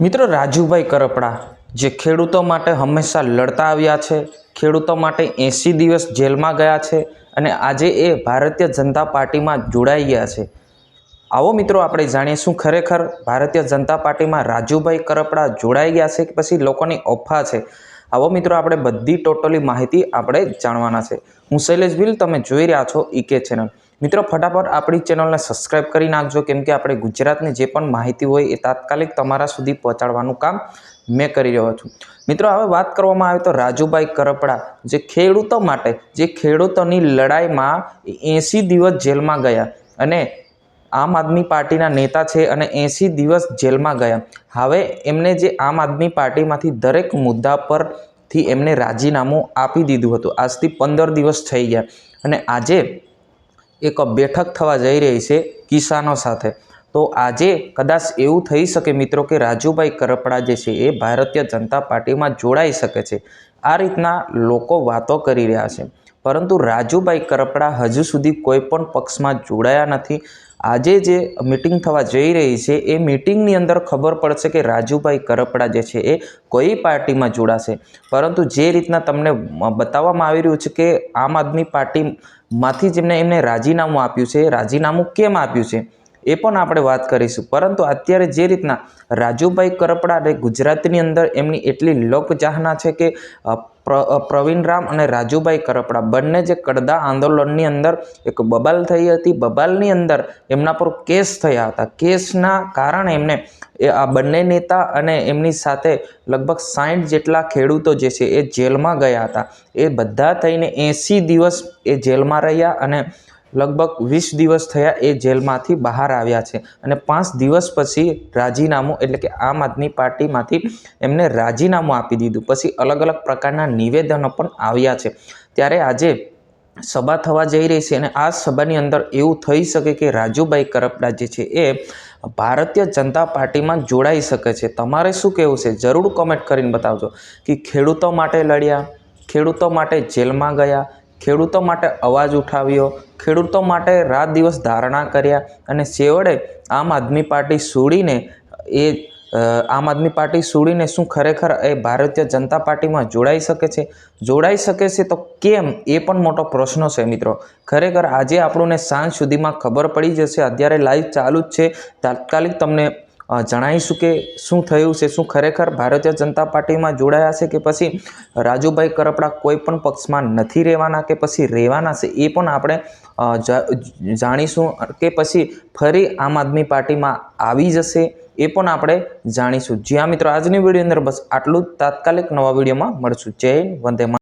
મિત્રો, રાજુભાઈ કરપડા જે ખેડૂતો માટે હંમેશા લડતા આવ્યા છે, ખેડૂતો માટે 80 દિવસ જેલમાં ગયા છે અને આજે એ ભારતીય જનતા પાર્ટીમાં જોડાઈ ગયા છે। આવો મિત્રો આપણે જાણીએ શું ખરેખર ભારતીય જનતા પાર્ટીમાં રાજુભાઈ કરપડા જોડાઈ ગયા છે કે પછી લોકોની અફવા છે। આવો મિત્રો આપણે બધી ટોટલી માહિતી આપણે જાણવાના છે। હું શૈલેષ ભીલ, તમે જોઈ રહ્યા છો ઈકે ચેનલ। મિત્રો ફટાફટ આપણી ચેનલને સબસ્ક્રાઇબ કરી નાખજો, કેમ કે આપણે ગુજરાતની જે પણ માહિતી હોય એ તાત્કાલિક તમારા સુધી પહોંચાડવાનું કામ મેં કરી રહ્યો છું। મિત્રો હવે વાત કરવામાં આવે તો રાજુભાઈ કરપડા જે ખેડૂતો માટે, જે ખેડૂતોની લડાઈમાં 80 દિવસ જેલમાં ગયા અને આમ આદમી પાર્ટીના નેતા છે અને 80 દિવસ જેલમાં ગયા। હવે એમને જે આમ આદમી પાર્ટીમાંથી દરેક મુદ્દા પરથી એમને રાજીનામું આપી દીધું હતું। આજથી 15 દિવસ થઈ ગયા અને આજે એક બેઠક થવા જઈ રહી છે કિસાનો સાથે। તો આજે કદાચ એવું થઈ શકે મિત્રો કે રાજુભાઈ કરપડા જે છે એ ભારતીય જનતા પાર્ટીમાં જોડાઈ શકે છે। આ રીતના લોકો વાતો કરી રહ્યા છે, પરંતુ રાજુભાઈ કરપડા હજુ સુધી કોઈ પણ પક્ષમાં જોડાયા નથી। આજે જે મીટિંગ થવા જઈ રહી છે એ મીટિંગની અંદર ખબર પડશે કે રાજુભાઈ કરપડા જે છે એ કઈ પાર્ટીમાં જોડાશે। પરંતુ જે રીતના તમને બતાવવામાં આવી રહ્યું છે કે આમ આદમી પાર્ટીમાંથી જેમને એમને રાજીનામું આપ્યું છે, રાજીનામું કેમ આપ્યું છે એ પણ આપણે વાત કરીશું। પરંતુ અત્યારે જે રીતના રાજુભાઈ કરપડા ગુજરાતની અંદર એમની એટલી લોકચાહના છે કે પ્રવીણ રામ અને રાજુભાઈ કરપડા બંને જે કડદા આંદોલનની અંદર એક બબાલ થઈ હતી, બબાલની અંદર એમના પર કેસ થયા હતા। કેસના કારણે એમને આ બંને નેતા અને એમની સાથે લગભગ 60 જેટલા ખેડૂતો જે છે એ જેલમાં ગયા હતા। એ બધા થઈને 80 દિવસ એ જેલમાં રહ્યા અને લગભગ 20 દિવસ થયા એ જેલમાંથી બહાર આવ્યા છે અને 5 દિવસ પછી રાજીનામું, એટલે કે આમ આદમી પાર્ટીમાંથી એમને રાજીનામું આપી દીધું। પછી અલગ અલગ પ્રકારના નિવેદનો પણ આવ્યા છે। ત્યારે આજે સભા થવા જઈ રહી છે અને આ સભાની અંદર એવું થઈ શકે કે રાજુભાઈ કરપડા જે છે એ ભારતીય જનતા પાર્ટીમાં જોડાઈ શકે છે। તમારે શું કહેવું છે જરૂર કોમેન્ટ કરીને બતાવજો કે ખેડૂતો માટે લડ્યા, ખેડૂતો માટે જેલમાં ગયા, ખેડૂતો માટે અવાજ ઉઠાવ્યો, ખેડૂતો માટે રાત દિવસ ધારણા કર્યા અને છેવટે આમ આદમી પાર્ટી છોડીને શું ખરેખર એ ભારતીય જનતા પાર્ટીમાં જોડાઈ શકે છે? જોડાઈ શકે છે તો કેમ, એ પણ મોટો પ્રશ્ન છે મિત્રો। ખરેખર આજે આપણને સાંજ સુધીમાં ખબર પડી જશે। અત્યારે લાઈવ ચાલુ જ છે, તાત્કાલિક તમને જણાવીશું કે શું થયું છે, શું ખરેખર ભારતીય જનતા પાર્ટીમાં જોડાયા છે કે પછી રાજુભાઈ કરપડા કોઈ પણ પક્ષમાં નથી રહેવાના કે પછી રહેવાના છે, એ પણ આપણે જાણીશું કે પછી ફરી આમ આદમી પાર્ટીમાં આવી જશે એ પણ આપણે જાણીશું। જ્યાં મિત્રો આજની વિડીયો અંદર બસ આટલું જ। તાત્કાલિક નવા વિડીયોમાં મળશું। જય હિન્દ, વંદે માતરમ।